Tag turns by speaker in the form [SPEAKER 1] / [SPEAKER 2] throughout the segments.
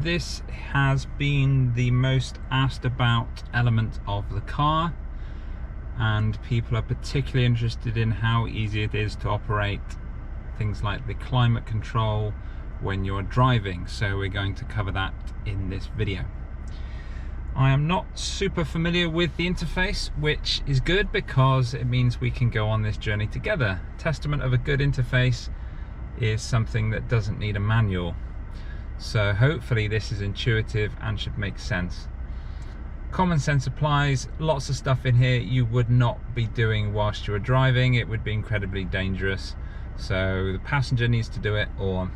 [SPEAKER 1] This has been the most asked about element of the car, and people are particularly interested in how easy it is to operate things like the climate control when you're driving. So we're going to cover that in this video. I am not super familiar with the interface, which is good because it means we can go on this journey together. Testament of a good interface is something that doesn't need a manual. So hopefully this is intuitive and should make sense. Common sense applies. Lots of stuff in here you would not be doing whilst you are driving. It would be incredibly dangerous. So the passenger needs to do it, or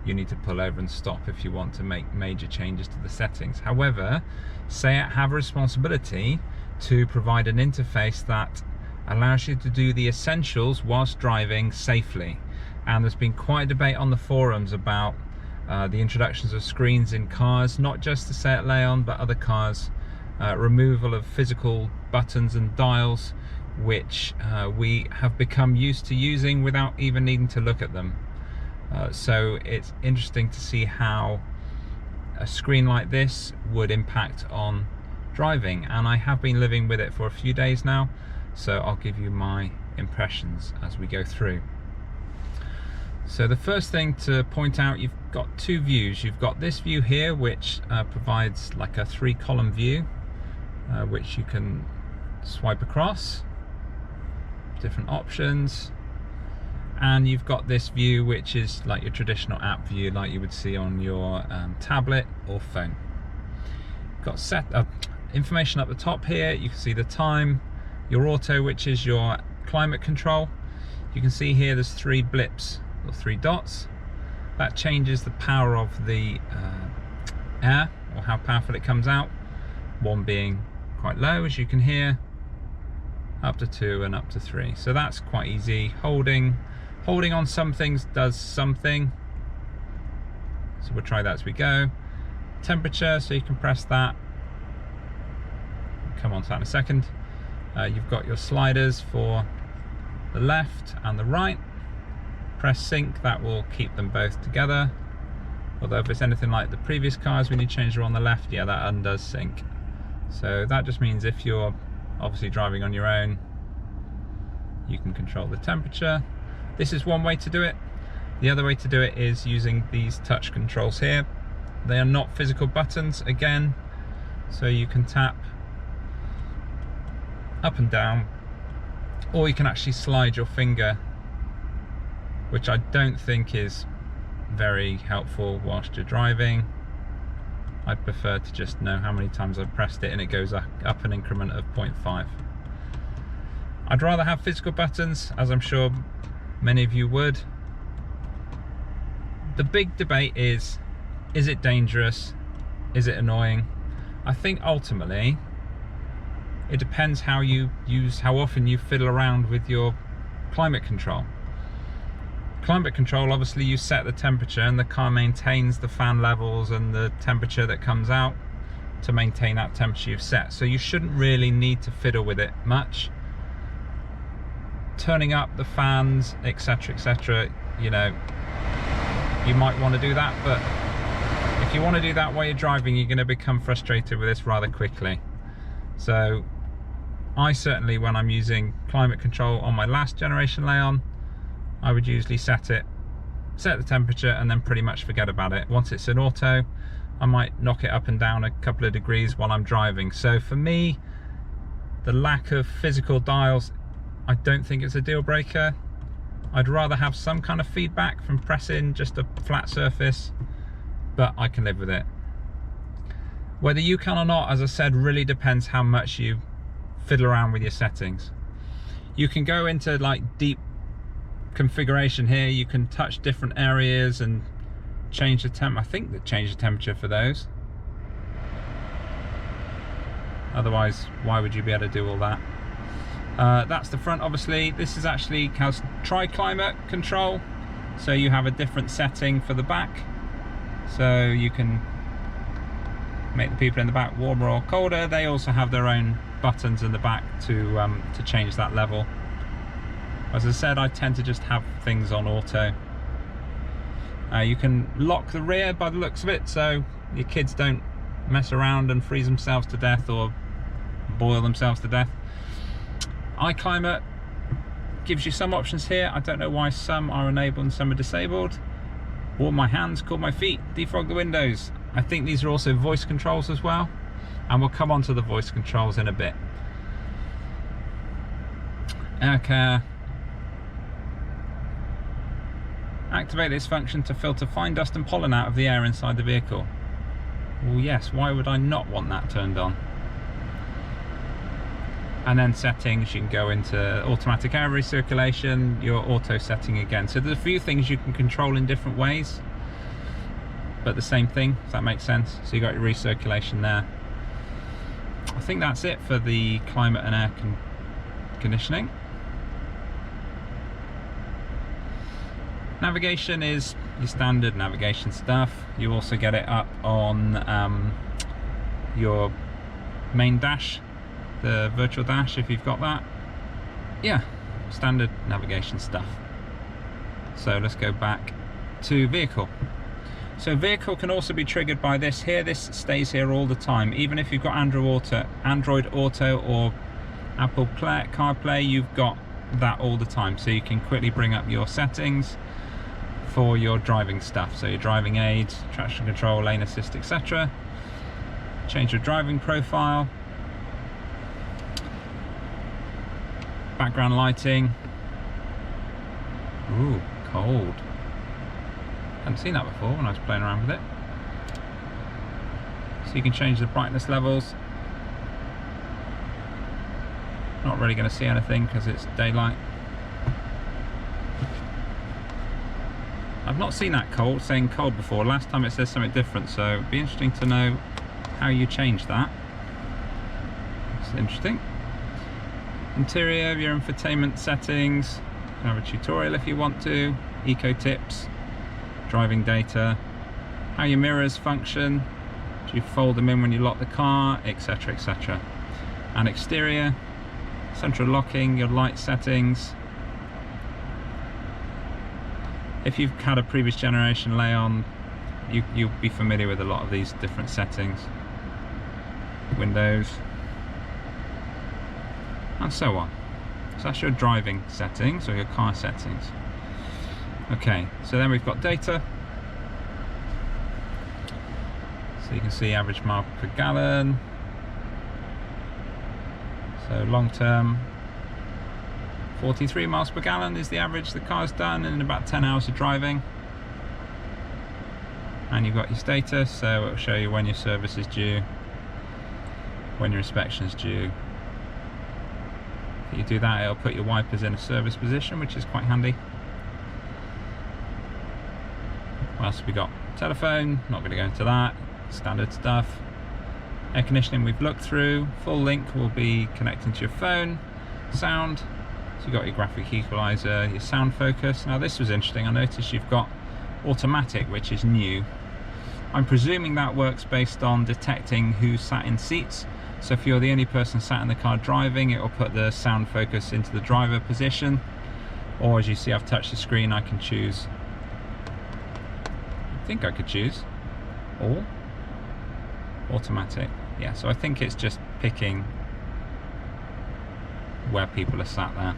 [SPEAKER 1] you need to pull over and stop if you want to make major changes to the settings. However, SEAT have a responsibility to provide an interface that allows you to do the essentials whilst driving safely. And there's been quite a debate on the forums about the introductions of screens in cars, not just the SEAT Leon but other cars, removal of physical buttons and dials, which we have become used to using without even needing to look at them. So it's interesting to see how a screen like this would impact on driving, and I have been living with it for a few days now, so I'll give you my impressions as we go through. So the first thing to point out, you've got two views. You've got this view here, which provides like a 3-column view, which you can swipe across, different options. And you've got this view, which is like your traditional app view, like you would see on your tablet or phone. Got set information up the top here. You can see the time, your auto, which is your climate control. You can see here there's 3 blips, or 3 dots. That changes the power of the air, or how powerful it comes out. 1 being quite low, as you can hear, up to 2 and up to 3. So that's quite easy. Holding on some things does something, so we'll try that as we go. Temperature, so you can press that. Come on to that in a second. You've got your sliders for the left and the right. Press sync, that will keep them both together. Although if it's anything like the previous cars, when you change them on the left, yeah, that undoes sync. So that just means if you're obviously driving on your own, you can control the temperature. This is one way to do it. The other way to do it is using these touch controls here. They are not physical buttons again, so you can tap up and down, or you can actually slide your finger, which I don't think is very helpful whilst you're driving. I'd prefer to just know how many times I've pressed it, and it goes up an increment of 0.5. I'd rather have physical buttons, as I'm sure many of you would. The big debate is it dangerous? Is it annoying? I think ultimately it depends how often you fiddle around with your climate control. Climate control, obviously you set the temperature and the car maintains the fan levels and the temperature that comes out to maintain that temperature you've set. So you shouldn't really need to fiddle with it much. Turning up the fans, etc., you know, you might want to do that, but if you want to do that while you're driving, you're going to become frustrated with this rather quickly. So I certainly, when I'm using climate control on my last generation Leon, I would usually set the temperature and then pretty much forget about it. Once it's in auto, I might knock it up and down a couple of degrees while I'm driving. So for me, the lack of physical dials, I don't think it's a deal breaker. I'd rather have some kind of feedback from pressing just a flat surface, but I can live with it. Whether you can or not, as I said, really depends how much you fiddle around with your settings. You can go into like deep configuration here. You can touch different areas and change the temp. I think that change the temperature for those. Otherwise, why would you be able to do all that? That's the front, obviously. This is actually has tri-climate control, so you have a different setting for the back, so you can make the people in the back warmer or colder. They also have their own buttons in the back to change that level. As I said, I tend to just have things on auto. You can lock the rear by the looks of it, so your kids don't mess around and freeze themselves to death or boil themselves to death. iClimate gives you some options here. I don't know why some are enabled and some are disabled. Warm my hands, cool my feet, defrog the windows. I think these are also voice controls as well, and we'll come on to the voice controls in a bit. Air care. Activate this function to filter fine dust and pollen out of the air inside the vehicle. Well, yes, why would I not want that turned on? And then settings, you can go into automatic air recirculation, your auto setting again. So there's a few things you can control in different ways, but the same thing, if that makes sense. So you got your recirculation there. I think that's it for the climate and air conditioning. Navigation is your standard navigation stuff. You also get it up on your main dash, the virtual dash, if you've got that. Yeah, standard navigation stuff. So let's go back to vehicle. So vehicle can also be triggered by this here. This stays here all the time. Even if you've got Android Auto or Apple CarPlay, you've got that all the time. So you can quickly bring up your settings for your driving stuff. So your driving aids, traction control, lane assist, etc. Change your driving profile. Background lighting. Ooh, cold. Hadn't seen that before when I was playing around with it. So you can change the brightness levels. Not really going to see anything because it's daylight. I've not seen that saying cold before. Last time it says something different, so it'd be interesting to know how you change that. It's interesting. Interior, your infotainment settings. You can have a tutorial if you want to. Eco tips, driving data, how your mirrors function. Do you fold them in when you lock the car, etc., etc. And exterior, central locking, your light settings. If you've had a previous generation Leon, you'll be familiar with a lot of these different settings. Windows, and so on. So that's your driving settings, or your car settings. Okay, so then we've got data. So you can see average mile per gallon. So long term, 43 miles per gallon is the average the car's done in about 10 hours of driving. And you've got your status, so it'll show you when your service is due, when your inspection is due. If you do that, it'll put your wipers in a service position, which is quite handy. What else have we got? Telephone, not going to go into that, standard stuff. Air conditioning we've looked through. Full link will be connecting to your phone. Sound, so you've got your graphic equalizer, your sound focus. Now this was interesting, I noticed you've got automatic, which is new. I'm presuming that works based on detecting who sat in seats. So if you're the only person sat in the car driving, it will put the sound focus into the driver position. Or as you see, I've touched the screen, I can choose. I think I could choose all automatic. Yeah, so I think it's just picking where people are sat there.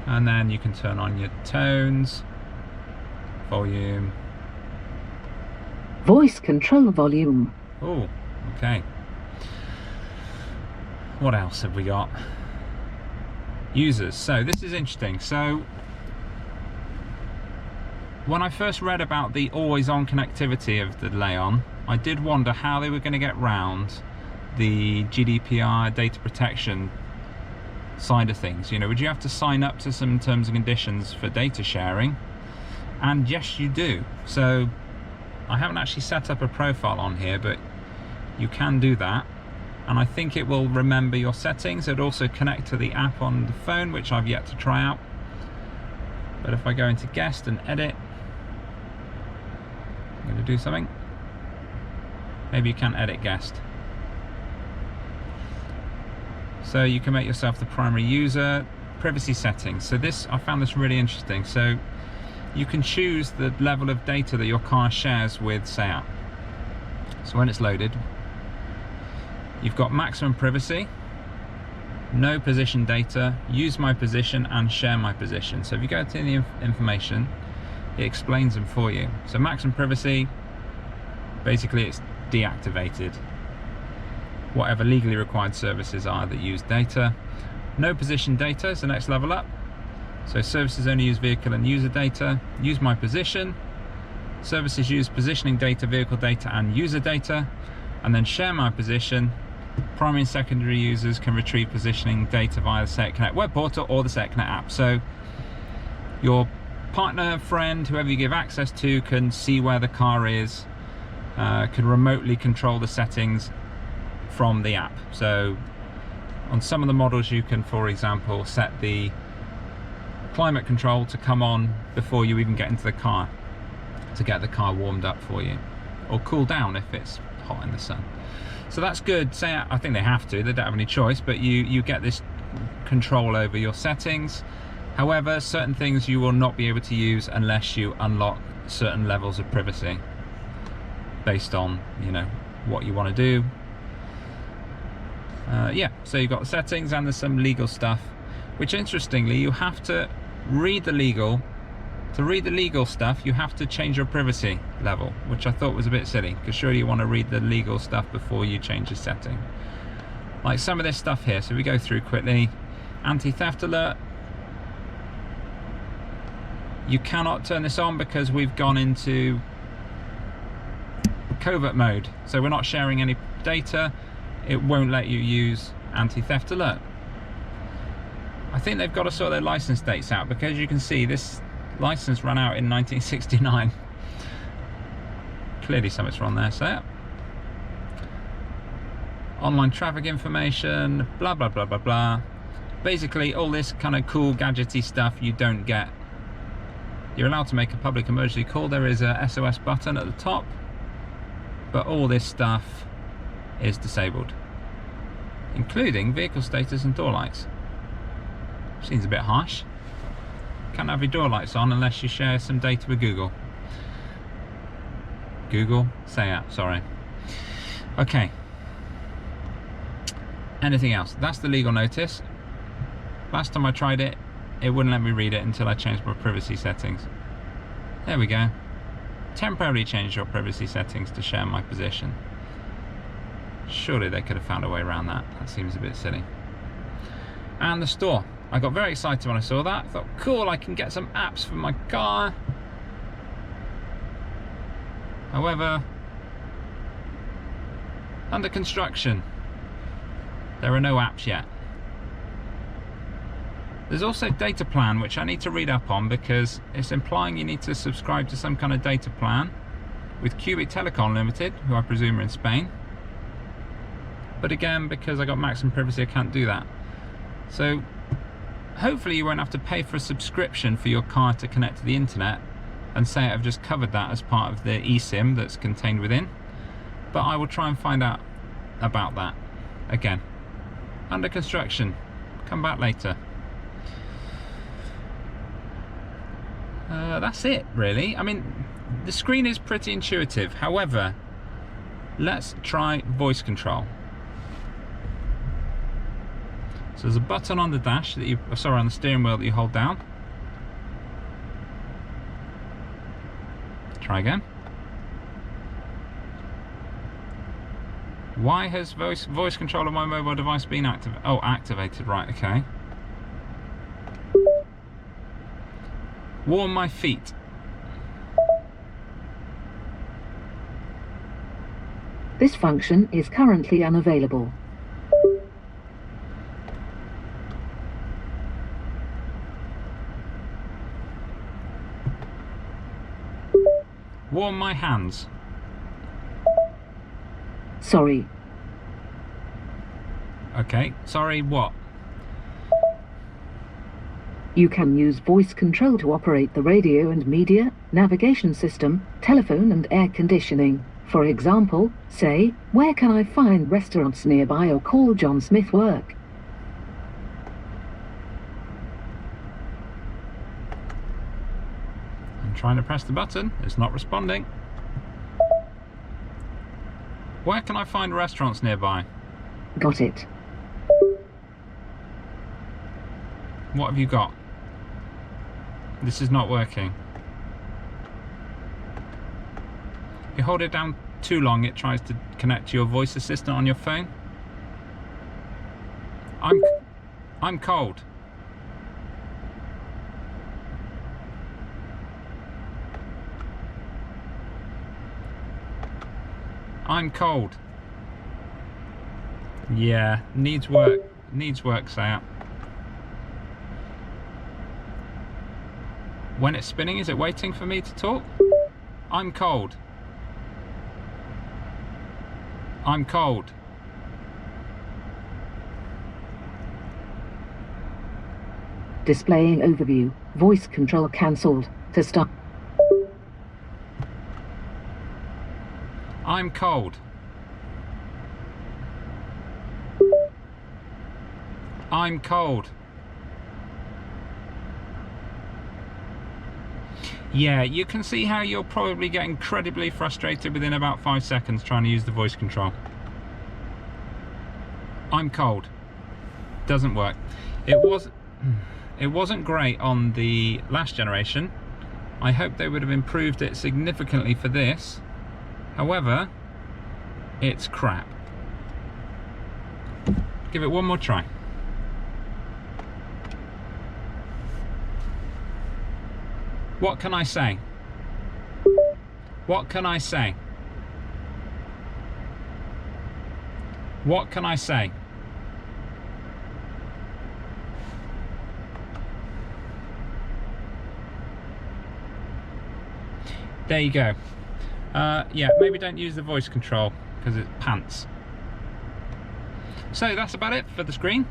[SPEAKER 1] And then you can turn on your tones, volume.
[SPEAKER 2] Voice control volume.
[SPEAKER 1] Oh, okay. What else have we got? Users. So this is interesting. So when I first read about the always-on connectivity of the Leon, I did wonder how they were going to get round the GDPR data protection side of things. You know, would you have to sign up to some terms and conditions for data sharing? And yes, you do. So I haven't actually set up a profile on here, but you can do that. And I think it will remember your settings. It'll also connect to the app on the phone, which I've yet to try out. But if I go into guest and edit, I'm going to do something. Maybe you can edit guest. So you can make yourself the primary user. Privacy settings. So this, I found this really interesting. So you can choose the level of data that your car shares with SEAT. So when it's loaded, you've got maximum privacy, no position data, use my position and share my position. So if you go to the information, it explains them for you. So maximum privacy, basically it's deactivated whatever legally required services are that use data. No position data is the next level up. So services only use vehicle and user data. Use my position. Services use positioning data, vehicle data and user data. And then share my position. Primary and secondary users can retrieve positioning data via the SEAT-CUPRA-NET web portal or the SEAT-CUPRA-NET app. So your partner, friend, whoever you give access to can see where the car is, can remotely control the settings from the app. So on some of the models you can, for example, set the climate control to come on before you even get into the car to get the car warmed up for you, or cool down if it's hot in the sun. So that's good. Say, I think they have to, they don't have any choice, but you get this control over your settings. However, certain things you will not be able to use unless you unlock certain levels of privacy based on, you know, what you want to do. Yeah, so you've got the settings and there's some legal stuff, which interestingly you have to read the legal. To read the legal stuff you have to change your privacy level, which I thought was a bit silly, because surely you want to read the legal stuff before you change the setting. Like some of this stuff here, so we go through quickly. Anti-theft alert, you cannot turn this on because we've gone into covert mode, so we're not sharing any data. It won't let you use anti-theft alert. I think they've got to sort their license dates out, because you can see this license ran out in 1969. Clearly something's wrong there. So yeah. Online traffic information, blah blah blah blah blah. Basically all this kind of cool gadgety stuff you don't get. You're allowed to make a public emergency call. There is a SOS button at the top, but all this stuff is disabled, including vehicle status and door lights. Seems a bit harsh. Can't have your door lights on unless you share some data with Google. Google, SEAT, sorry. Okay. Anything else? That's the legal notice. Last time I tried it, it wouldn't let me read it until I changed my privacy settings. There we go. Temporarily change your privacy settings to share my position. Surely they could have found a way around that. That seems a bit silly. And the store. I got very excited when I saw that. I thought, cool, I can get some apps for my car. However, under construction, there are no apps yet. There's also data plan, which I need to read up on, because it's implying you need to subscribe to some kind of data plan with Cubic Telecom Limited, who I presume are in Spain. But again, because I got maximum privacy, I can't do that. So hopefully you won't have to pay for a subscription for your car to connect to the internet, and say I've just covered that as part of the eSIM that's contained within. But I will try and find out about that. Again, under construction. Come back later. That's it really. I mean, the screen is pretty intuitive. However, let's try voice control. So there's a button on the dash that you, sorry, on the steering wheel that you hold down. Try again. Why has voice control of my mobile device been activated? Oh, activated, right, okay. Warm my feet.
[SPEAKER 2] This function is currently unavailable.
[SPEAKER 1] Warm my hands.
[SPEAKER 2] Sorry.
[SPEAKER 1] Okay, sorry, what?
[SPEAKER 2] You can use voice control to operate the radio and media, navigation system, telephone and air conditioning. For example, say, where can I find restaurants nearby, or call John Smith work.
[SPEAKER 1] I'm trying to press the button, it's not responding. Where can I find restaurants nearby?
[SPEAKER 2] Got it.
[SPEAKER 1] What have you got? This is not working. If you hold it down too long, it tries to connect to your voice assistant on your phone. I'm cold. I'm cold. Yeah, needs work. Needs work, SEAT. When it's spinning, is it waiting for me to talk? I'm cold. I'm cold.
[SPEAKER 2] Displaying overview. Voice control cancelled. To start.
[SPEAKER 1] I'm cold. I'm cold. Yeah, you can see how you'll probably get incredibly frustrated within about 5 seconds trying to use the voice control. I'm cold. Doesn't work. It wasn't great on the last generation. I hope they would have improved it significantly for this. However, it's crap. Give it one more try. What can I say? What can I say? What can I say? There you go. Yeah, maybe don't use the voice control because it pants. So that's about it for the screen.